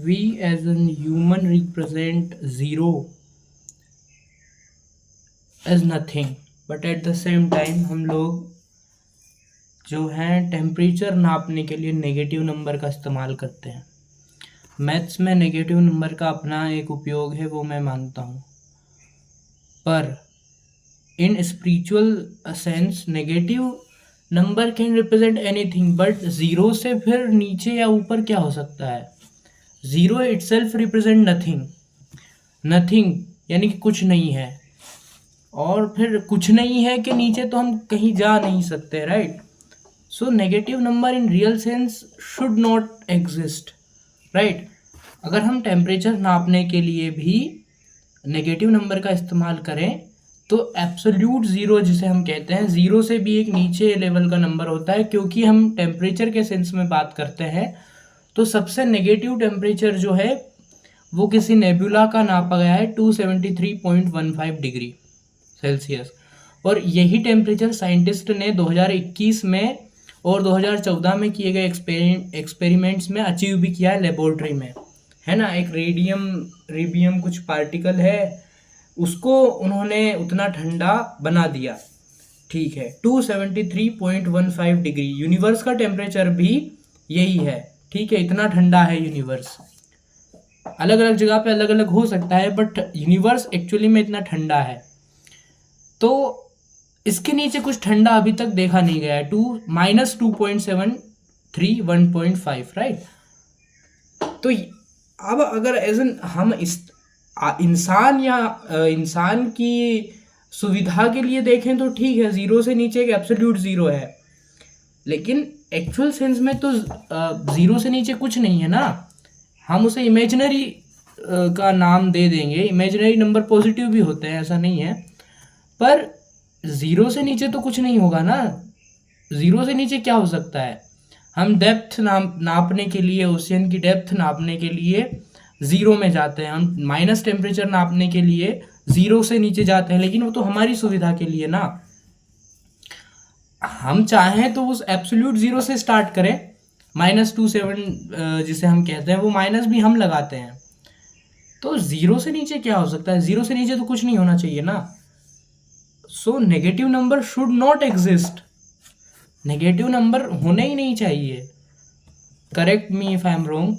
we as a human represent zero as nothing, but at the same time हम लोग जो हैं temperature नापने के लिए नेगेटिव नंबर का इस्तेमाल करते हैं। मैथ्स में नेगेटिव नंबर का अपना एक उपयोग है, वो मैं मानता हूँ, पर in spiritual sense negative number can represent anything, but zero से फिर नीचे या ऊपर क्या हो सकता है? Zero itself represent nothing, nothing यानी कि कुछ नहीं है, और फिर कुछ नहीं है कि नीचे तो हम कहीं जा नहीं सकते, right? So negative number in real sense should not exist, right? अगर हम टेम्परेचर नापने के लिए भी नेगेटिव नंबर का इस्तेमाल करें तो एब्सोल्यूट ज़ीरो जिसे हम कहते हैं, ज़ीरो से भी एक नीचे लेवल का नंबर होता है, क्योंकि हम टेम्परेचर के सेंस में बात करते हैं। तो सबसे नेगेटिव टेम्परेचर जो है वो किसी नेबुला का नापा गया है 273.15 डिग्री सेल्सियस, और यही टेम्परेचर साइंटिस्ट ने 2021 में और 2014 में किए गए एक्सपेरिमेंट्स में अचीव भी किया है लेबोरेटरी में, है ना। एक रेडियम कुछ पार्टिकल है, उसको उन्होंने उतना ठंडा बना दिया, ठीक है, 273.15 डिग्री। यूनिवर्स का टेम्परेचर भी यही है, ठीक है, इतना ठंडा है यूनिवर्स। अलग अलग जगह पे अलग अलग हो सकता है, बट यूनिवर्स एक्चुअली में इतना ठंडा है। तो इसके नीचे कुछ ठंडा अभी तक देखा नहीं गया है, -2.73 1.5, राइट? तो अब अगर एज एन हम इंसान या इंसान की सुविधा के लिए देखें तो ठीक है, ज़ीरो से नीचे एक एब्सोल्यूट ज़ीरो है, लेकिन एक्चुअल सेंस में तो ज़ीरो से नीचे कुछ नहीं है ना। हम उसे इमेजिनरी का नाम दे देंगे, इमेजिनरी नंबर पॉजिटिव भी होते हैं, ऐसा नहीं है, पर ज़ीरो से नीचे तो कुछ नहीं होगा ना। ज़ीरो से नीचे क्या हो सकता है? हम डेप्थ नापने के लिए, ओशियन की डेप्थ नापने के लिए ज़ीरो में जाते हैं, हम माइनस टेम्परेचर नापने के लिए ज़ीरो से नीचे जाते हैं, लेकिन वो तो हमारी सुविधा के लिए ना। हम चाहें तो उस एब्सोल्यूट ज़ीरो से स्टार्ट करें, -27 जिसे हम कहते हैं, वो माइनस भी हम लगाते हैं। तो ज़ीरो से नीचे क्या हो सकता है? ज़ीरो से नीचे तो कुछ नहीं होना चाहिए ना। So negative number should not exist, negative number होने ही नहीं चाहिए। Correct me if I am wrong.